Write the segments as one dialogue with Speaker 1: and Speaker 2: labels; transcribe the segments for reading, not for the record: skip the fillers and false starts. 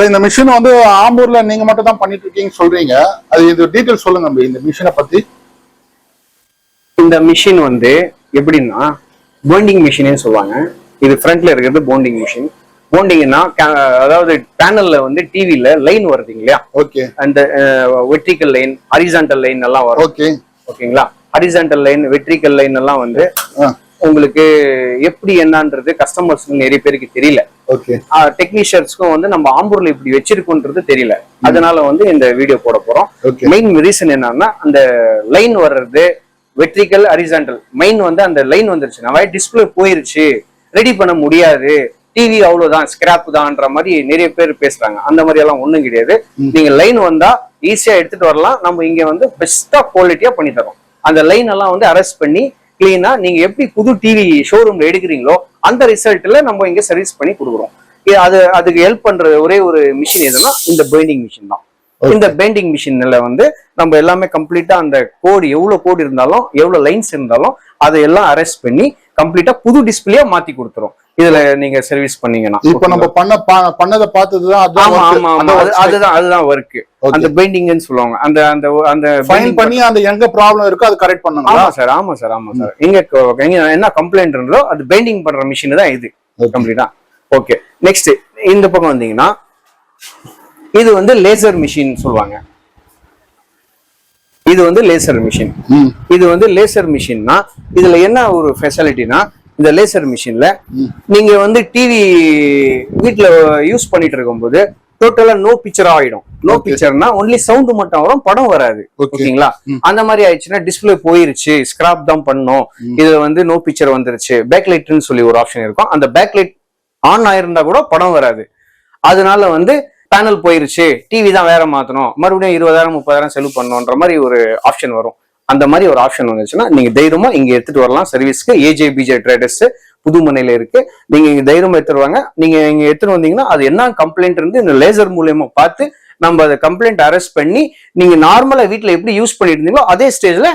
Speaker 1: இந்த மிஷின் வந்து ஆம்பூர்ல நீங்க மட்டும் தான் பண்ணிட்டு இருக்கீங்க சொல்றீங்க, அது இது டீடைல் சொல்லுங்க இந்த மிஷினை பத்தி.
Speaker 2: இந்த மிஷின் வந்து எப்படின்னா போண்டிங் மிஷின் சொல்லுவாங்க. இது ஃப்ரண்ட்ல இருக்கிறது போண்டிங் மிஷின். போண்டிங்னா அதாவது பேனல்ல வந்து டிவில லைன் வருது இல்லையா,
Speaker 1: ஓகே,
Speaker 2: அந்த வெர்டிகல் லைன் ஹரிசான்டல் லைன் எல்லாம் வரும்.
Speaker 1: ஓகே
Speaker 2: ஓகேங்களா, ஹரிசான்டல் லைன் வெர்டிகல் லைன் எல்லாம் வந்து உங்களுக்கு எப்படி என்னன்றது கஸ்டமர்ஸ்க்கு நிறைய பேருக்கு தெரியல.
Speaker 1: ஓகே,
Speaker 2: டெக்னீஷியன்ஸ்க்கும் வந்து நம்ம ஆம்பூர்ல இப்படி வச்சிருக்கோன்றது தெரியல. அதனால வந்து இந்த வீடியோ போட போறோம். மெயின் ரீசன் என்னன்னா அந்த லைன் வர்றது வெர்டிகல் ஹரிசான்டல் மெயின் வந்து அந்த லைன் வந்துருச்சு, நம்ம டிஸ்பிளே போயிருச்சு, ரெடி பண்ண முடியாது, டிவி அவ்வளவுதான் ஸ்கிராப் தான்ன்ற மாதிரி நிறைய பேர் பேசுறாங்க. அந்த மாதிரி எல்லாம் ஒண்ணும் கிடையாது. நீங்க லைன் வந்தா ஈஸியா எடுத்துட்டு வரலாம். நம்ம இங்க வந்து பெஸ்டா குவாலிட்டியா பண்ணி தரோம். அந்த லைன் எல்லாம் வந்து அரெஸ்ட் பண்ணி கிளீனா நீங்க எப்படி புது டிவி ஷோரூம்ல எடுக்கிறீங்களோ அந்த ரிசல்ட்ல நம்ம இங்க சர்வீஸ் பண்ணி கொடுக்குறோம். அதுக்கு ஹெல்ப் பண்ற ஒரே ஒரு மிஷின் எதுனா இந்த பெயிண்டிங் மிஷின் தான். இந்த பெயிண்டிங் மிஷின்ல வந்து நம்ம எல்லாமே கம்ப்ளீட்டா அந்த கோடு எவ்வளவு கோடு இருந்தாலும் எவ்வளவு லைன்ஸ் இருந்தாலும் அதையெல்லாம் அரெஸ்ட் பண்ணி கம்ப்ளீட்டா புது டிஸ்பிளேயா மாத்தி கொடுத்துரும். இதுல நீங்க சர்வீஸ் பண்ணீங்கன்னா
Speaker 1: இப்ப நம்ம பண்ணதை பார்த்ததுதான்
Speaker 2: அதுதான் ஒர்க். அந்த பெயிண்டிங்னு சொல்லுவாங்க. அந்த அந்த அந்த
Speaker 1: ஃபைன் பண்ணி அந்த எங்க ப்ராப்ளம் இருக்கோ அது கரெக்ட் பண்ணுங்க.
Speaker 2: ஆமா சார், ஆமா சார், ஆமா சார். எங்க என்ன கம்ப்ளைண்ட் இருந்தோ அது பெயிண்டிங் பண்ற மிஷின் தான் இது கம்ப்ளீட்டா. ஓகே, நெக்ஸ்ட் இந்த பக்கம் வந்தீங்கன்னா இது வந்து லேசர் மிஷின் சொல்லுவாங்க. இது வந்து லேசர் மிஷின். இது வந்து லேசர் மிஷின்னா இதுல என்ன ஒரு ஃபெசிலிட்டினா, இந்த லேசர் மிஷின்ல நீங்க வந்து டிவி வீட்டுல யூஸ் பண்ணிட்டு இருக்கும்போது டோட்டலா நோ பிக்சர் ஆயிடும். நோ பிக்சர்னா ஒன்லி சவுண்ட் மட்டும் வரும், படம் வராது. ஓகேங்களா, அந்த மாதிரி ஆயிடுச்சுன்னா டிஸ்பிளே போயிருச்சு, ஸ்கிராப் தான் பண்ணோம், இதுல வந்து நோ பிக்சர் வந்துருச்சு. பேக் லைட்னு சொல்லி ஒரு ஆப்ஷன் இருக்கும். அந்த பேக் லைட் ஆன் ஆயிருந்தா கூட படம் வராது. அதனால வந்து பேனல் போயிருச்சு, டிவி தான் வேற மாத்தணும், மறுபடியும் 20,000 30,000 செலவு பண்ணணும்ன்ற மாதிரி ஒரு ஆப்ஷன் வரும். அந்த மாதிரி ஒரு ஆப்ஷன் வந்துச்சுன்னா நீங்க தைரியமா இங்க எடுத்துட்டு வரலாம் சர்வீஸ்க்கு. AJBJ ட்ரேடர்ஸ் புதுமனையில இருக்கு. நீங்க இங்க தைரியமா எடுத்துட்டு வாங்க. நீங்க இங்க எடுத்துட்டு வந்தீங்கன்னா அது என்ன கம்ப்ளைண்ட் இருந்து இந்த லேசர் மூலியமா பார்த்து நம்ம அதை கம்ப்ளைண்ட் அரெஸ்ட் பண்ணி நீங்க நார்மலா வீட்டுல எப்படி யூஸ் பண்ணிட்டு இருந்தீங்களோ அதே ஸ்டேஜ்ல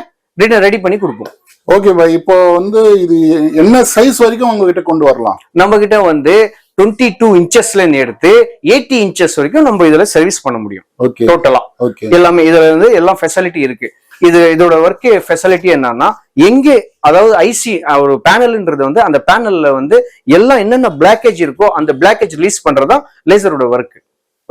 Speaker 2: ரெடி பண்ணி கொடுப்போம்.
Speaker 1: ஓகே பாய், இப்போ வந்து இது என்ன சைஸ் வரைக்கும் உங்ககிட்ட கொண்டு வரலாம்? நம்ம
Speaker 2: கிட்ட வந்து 22 இன்ச்சஸ்ல எடுத்து 80 இன்ச்சஸ் வரைக்கும் நம்ம இதுல சர்வீஸ் பண்ண முடியும். டோட்டலா எல்லாமே இதுல இருந்து எல்லாம் ஃபெசிலிட்டி இருக்கு. இதோட ஒர்க் ஃபெசிலிட்டி என்னன்னா, எங்கே அதாவது ஐசி ஒரு பேனல்ன்றது வந்து அந்த பேனல்ல வந்து எல்லாம் என்னென்ன பிளாக்கேஜ் இருக்கோ அந்த பிளாக்கேஜ் ரிலீஸ் பண்றதா லேசரோட ஒர்க்.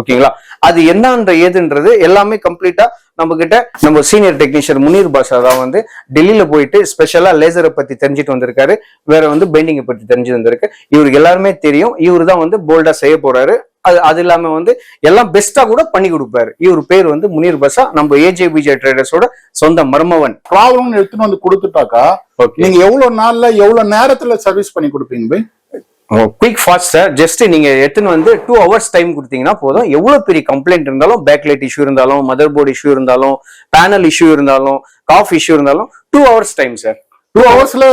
Speaker 2: ஓகேங்களா, அது என்னன்ற ஏதுன்றது எல்லாமே கம்ப்ளீட்டா நம்ம சீனியர் டெக்னீஷியன் முனீர் பாஷா தான் வந்து டெல்லியில போயிட்டு ஸ்பெஷலா லேசரை பத்தி தெரிஞ்சுட்டு வந்திருக்காரு. வேற வந்து பெயிண்டிங்கை பத்தி தெரிஞ்சு வந்திருக்கு. இவருக்கு எல்லாருமே தெரியும். இவரு தான் வந்து போல்டா செய்ய போறாரு. அது இல்லாம வந்து எல்லாம் பெஸ்டா கூட பண்ணி கொடுப்பாரு. இவர் பேர் வந்து முனீர் பாஷா. நம்ம AJBJ ட்ரேடர்ஸோட சொந்த மர்மவன்.
Speaker 1: ப்ராப்ளம் எடுத்துட்டு வந்து கொடுத்துட்டாக்கா நீங்க எவ்வளவு நாள்ல எவ்வளவு நேரத்துல சர்வீஸ் பண்ணி கொடுப்பீங்க?
Speaker 2: Quick fast sir. ஜஸ்ட் நீங்க எடுத்துன்னு வந்து 2 hours டைம் கொடுத்தீங்கன்னா போதும். எவ்வளவு பெரிய கம்ப்ளைண்ட் இருந்தாலும், பேக் லைட் இஷ்யூ இருந்தாலும், மதர் போர்டு இஷ்யூ இருந்தாலும், பேனல் இஷ்யூ இருந்தாலும், காஃப் இஷ்யூ இருந்தாலும் 2 hours டைம் சார்.
Speaker 1: 2 ஹவர்ஸ்ல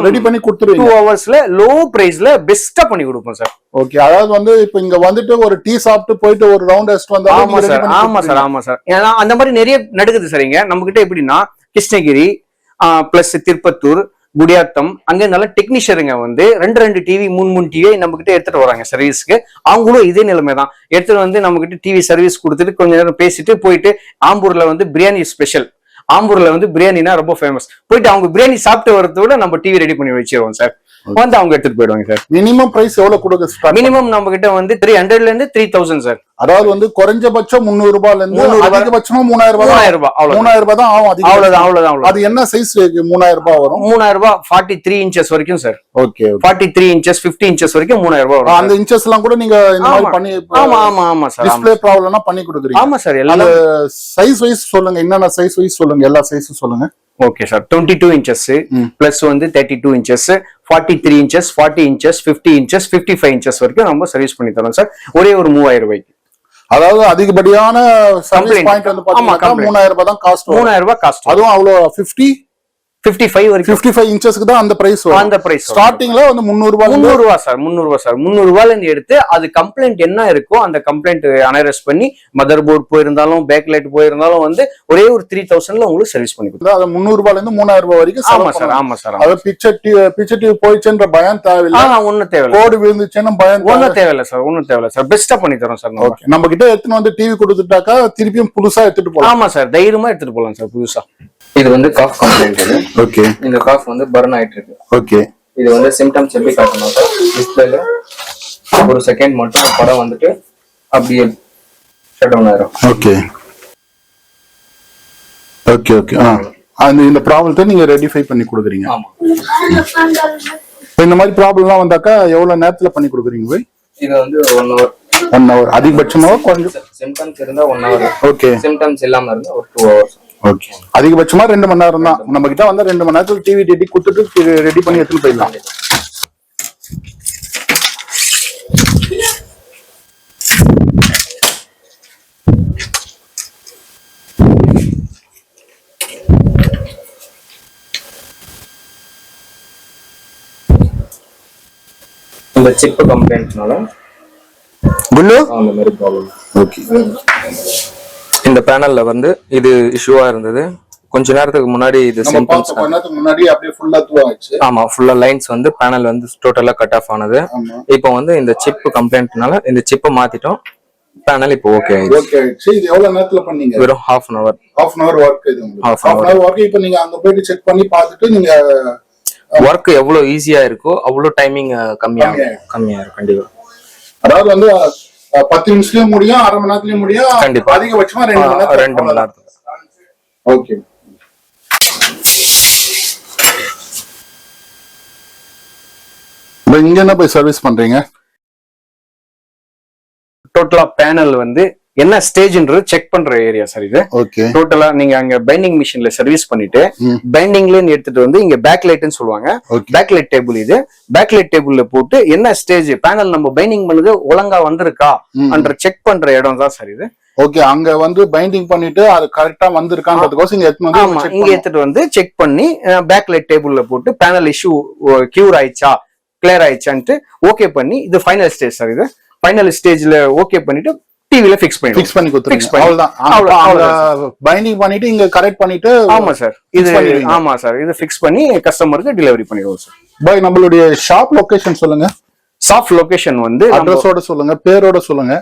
Speaker 1: ரெடி பண்ணி கொடுத்துருவீங்க.
Speaker 2: 2 ஹவர்ஸ்ல லோ பிரைஸ்ல பெஸ்டா பண்ணி கொடுப்போம் சார்.
Speaker 1: ஓகே, அதாவது வந்து இப்ப இங்க வந்துட்டு ஒரு டீ சாப்பிட்டு போயிட்டு ஒரு ரவுண்ட் அடிச்சுட்டு வந்தா?
Speaker 2: ஆமா சார், ஆமா சார், ஆமா சார். ஏன்னா அந்த மாதிரி நிறைய நடக்குது சார். இங்க நம்ம கிட்ட எப்படின்னா கிருஷ்ணகிரி பிளஸ் திருப்பத்தூர் குடியாத்தம் அங்க நல்ல டெக்னீஷியருங்க வந்து 2 டிவி 3 டிவி நம்ம கிட்ட எடுத்துட்டு வராங்க சர்வீஸ்க்கு. அவங்களும் இதே நிலைமை தான். எடுத்துட்டு வந்து நம்ம கிட்ட டிவி சர்வீஸ் கொடுத்துட்டு கொஞ்ச நேரம் பேசிட்டு போயிட்டு ஆம்பூர்ல வந்து பிரியாணி ஸ்பெஷல். ஆம்பூர்ல வந்து பிரியாணினா ரொம்ப ஃபேமஸ். போயிட்டு அவங்க பிரியாணி சாப்பிட்டு வரதோட நம்ம டிவி ரெடி பண்ணி வச்சிருவோம் சார். வந்து அவங்க எடுத்துட்டு போயிடுவாங்க சார்.
Speaker 1: மினிமம் பிரைஸ் எவ்வளவு கொடுக்க?
Speaker 2: மினிமம் நம்ம கிட்ட வந்து 300 இருந்து 3000 சார்.
Speaker 1: அதாவது வந்து குறைஞ்சபட்சம் 300 ரூபாயில இருந்து அதிகபட்சமா 3000 ரூபாய். 3000 ரூபாய் தான் ஆகும். அவ்வளவுதான். அது என்ன சைஸ் 3000 ரூபாய் வரும்?
Speaker 2: 3000 ரூபாய் 43 இன்ச்சஸ் வரைக்கும் சார்.
Speaker 1: ஓகே,
Speaker 2: 43 இன்ச்சஸ் 50 இன்ச்சஸ் வரைக்கும் 3000 ரூபாய் வரும்.
Speaker 1: அந்த இன்ச்சஸ் எல்லாம் கூட நீங்க இந்த மாதிரி பண்ணி?
Speaker 2: ஆமா சார்.
Speaker 1: டிஸ்ப்ளே ப்ராப்ளம்னா பண்ணி கொடுக்குறீங்க?
Speaker 2: ஆமா சார்.
Speaker 1: எல்லா சைஸ் வைஸ் சொல்லுங்க. என்னென்ன சைஸ் வைஸ் சொல்லுங்க, எல்லா சைஸும் சொல்லுங்க.
Speaker 2: Okay sir. 22 இன்ச்சஸ் பிளஸ் வந்து 32 inches 43 inches 40 inches 50 inches 55 inches வரைக்கும் நம்ம சர்வீஸ் பண்ணி தரோம் சார். ஒரே ஒரு 3000 ரூபாய்க்கு.
Speaker 1: அதாவது அதிகப்படியான சர்வீஸ் பாயிண்ட் வந்து பாத்தீங்கன்னா 3000 ரூபாய் தான் காஸ்ட்.
Speaker 2: 3000 ரூபாய் காஸ்ட்.
Speaker 1: அதுவும் அவ்வளவு 50
Speaker 2: 55 வரைக்கும்
Speaker 1: 55 இன்ச்சஸ்க்கு தான் அந்த பிரைஸ்
Speaker 2: அந்த பிரைஸ்
Speaker 1: ஸ்டார்டிங்ல வந்து 300 ரூபாய்
Speaker 2: 300 ரூபாய் சார் 300 ரூபாயில இருந்து எடுத்து அது கம்ப்ளைண்ட் என்ன இருக்கோ அந்த கம்ப்ளைண்ட் அனலைஸ் பண்ணி மதர் போர்டு போயிருந்தாலும் பேக் லைட் போயிருந்தாலும் வந்து ஒரே ஒரு 3000ல உங்களுக்கு சர்வீஸ் பண்ணி கொடுக்கும்.
Speaker 1: அது 300 ரூபாயில இருந்து 3000 ரூபாய் வரைக்கும்.
Speaker 2: ஆமா சார்
Speaker 1: அது பிக்சர் டிவி போயிடுச்சுன்ற பயம் தேவையில்லை.
Speaker 2: ஒண்ணும் தேவையில்லை.
Speaker 1: கோடு விழுந்துச்சுன்னா பயம்
Speaker 2: ஒண்ணும் தேவையில்லை சார் பெஸ்டா பண்ணி தரோம் சார்.
Speaker 1: நம்ம கிட்ட எடுத்துன்னு வந்து டிவி கொடுத்துட்டாக்கா திருப்பியும் புதுசா எடுத்துட்டு போலாம்.
Speaker 2: ஆமா சார் தைரியமா எடுத்துட்டு போலாம் சார் புதுசா. இது வந்து காஃப் கம்ப்ளைண்ட் இது.
Speaker 1: ஓகே.
Speaker 2: இந்த காஃப் வந்து பர்ன் ஆயிட்டு இருக்கு.
Speaker 1: ஓகே.
Speaker 2: இது வந்து சிம்டம்ஸ் எப்படி காட்டணும் சார் டிஸ்ப்ளேல ஒரு செகண்ட் மட்டும் படம் வந்துட்டு அப்படியே ஷட் டவுன் ஆயிரும்.
Speaker 1: Okay okay okay. இந்த ப்ராப்ளத்தை நீங்க ரெடிஃபை பண்ணி கொடுக்குறீங்க.
Speaker 2: ஆமா.
Speaker 1: இந்த மாதிரி ப்ராப்ளம்லாம் வந்தாக்கா எவ்வளவு நேரத்துல பண்ணி கொடுக்குறீங்க போய்?
Speaker 2: இது வந்து 1 hour.
Speaker 1: 1 hour அதிகபட்சமா கொஞ்சம்
Speaker 2: சிம்டம்ஸ் இருந்தா 1 hour.
Speaker 1: ஓகே.
Speaker 2: சிம்டம்ஸ் இல்லாம இருந்தா ஒரு 2 hours.
Speaker 1: ஓகே. அதிகபட்சமா 2 மணி நேரம் தான். நம்ம கிட்ட வந்து 2 மணி நேரத்துல டிவி ரெடி கொடுத்துட்டு ரெடி பண்ணி எடுத்துட்டு போயிடலாம்.
Speaker 2: இந்த சிப் கம்ப்ளைண்ட்னால அந்த மாதிரி ப்ராப்ளம்.
Speaker 1: ஓகே.
Speaker 2: இந்த பேனல்ல வந்து இது இஷ்யூவா இருந்தது. கொஞ்ச நேரத்துக்கு முன்னாடி இது சிம்டம்ஸ்
Speaker 1: முன்னாடி அப்படியே ஃபுல்லா தூவாச்சு.
Speaker 2: ஆமா ஃபுல்லா லைன்ஸ் வந்து பேனல் வந்து டோட்டலா கட் ஆஃப் ஆனது. இப்போ வந்து இந்த சிப் கம்ப்ளைண்ட்னால இந்த சிப்பை மாத்திட்டோம். பேனல் இப்போ ஓகே
Speaker 1: ஆயிடுச்சு. இது எவ்வளவு நேரத்துல பண்ணீங்க?
Speaker 2: வெறும் half an hour
Speaker 1: வொர்க். இது half an hour வொர்க். இப்போ நீங்க அங்க போய் செக் பண்ணி பார்த்துட்டு நீங்க
Speaker 2: வொர்க் எவ்வளவு ஈஸியா இருக்கோ அவ்வளவு டைமிங் கம்மியா இருக்கும் கண்டிப்பா.
Speaker 1: அதாவது வந்து 10 நிமிஷத்துலயும் முடியும், அரை மணி நேரத்துலயும் முடியும்.
Speaker 2: கண்டிப்பா.
Speaker 1: அதிகபட்சமா 2 மணி நேரம். ஓகே. இங்க என்ன போய் சர்வீஸ் பண்றீங்க?
Speaker 2: டோட்டலா பேனல் வந்து என்ன ஸ்டேஜ்ன்றது செக் பண்ற ஏரியா சார் இது.
Speaker 1: ஓகே.
Speaker 2: டோட்டலா நீங்க அங்க பைண்டிங் மிஷின்ல சர்வீஸ் பண்ணிட்டு பைண்டிங்ல எடுத்துட்டு வந்து இங்க பேக் லைட்னு சொல்லுவாங்க. பேக் லைட் டேபிள் இது. பேக் லைட் டேபிள்ல போட்டு என்ன ஸ்டேஜ் பேனல் நம்ம பைண்டிங் பண்ணது ஒழுங்கா வந்திருக்கா என்ற செக் பண்ற இடம் தான் சார் இது.
Speaker 1: ஓகே. அங்க வந்து பைண்டிங் பண்ணிட்டு அது கரெக்டா வந்திருக்கான்றதுக்கோசம் இங்க
Speaker 2: எடுத்துட்டு வந்து செக் பண்ணி பேக் லைட் டேபிள்ல போட்டு பேனல் இஷ்யூ கியூர் ஆயிடுச்சா கிளியர் ஆயிடுச்சான்ட்டு ஓகே பண்ணி இது ஃபைனல் ஸ்டேஜ் சார். இது ஃபைனல் ஸ்டேஜ்ல ஓகே பண்ணிட்டு டிவில ஃபிக்ஸ் பண்ணி கொடுத்துருங்க.
Speaker 1: அவ்வளவுதான். பைண்டிங் பண்ணிட்டு இங்க கரெக்ட் பண்ணிட்டு.
Speaker 2: ஆமா சார் இது. ஆமா சார் இது ஃபிக்ஸ் பண்ணி கஸ்டமருக்கு டெலிவரி பண்ணிடுவோம் சார்.
Speaker 1: பாய் நம்மளுடைய ஷாப் லொகேஷன் சொல்லுங்க.
Speaker 2: ஷாப் லொகேஷன் வந்து
Speaker 1: அட்ரஸோட சொல்லுங்க, பேரோட சொல்லுங்க.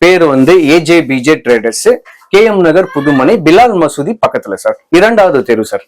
Speaker 2: பேர் வந்து AJBJ ட்ரேடர்ஸ், KM நகர் புதுமனை, பிலால் மசூதி பக்கத்துல சார், 2வது தெரு சார்.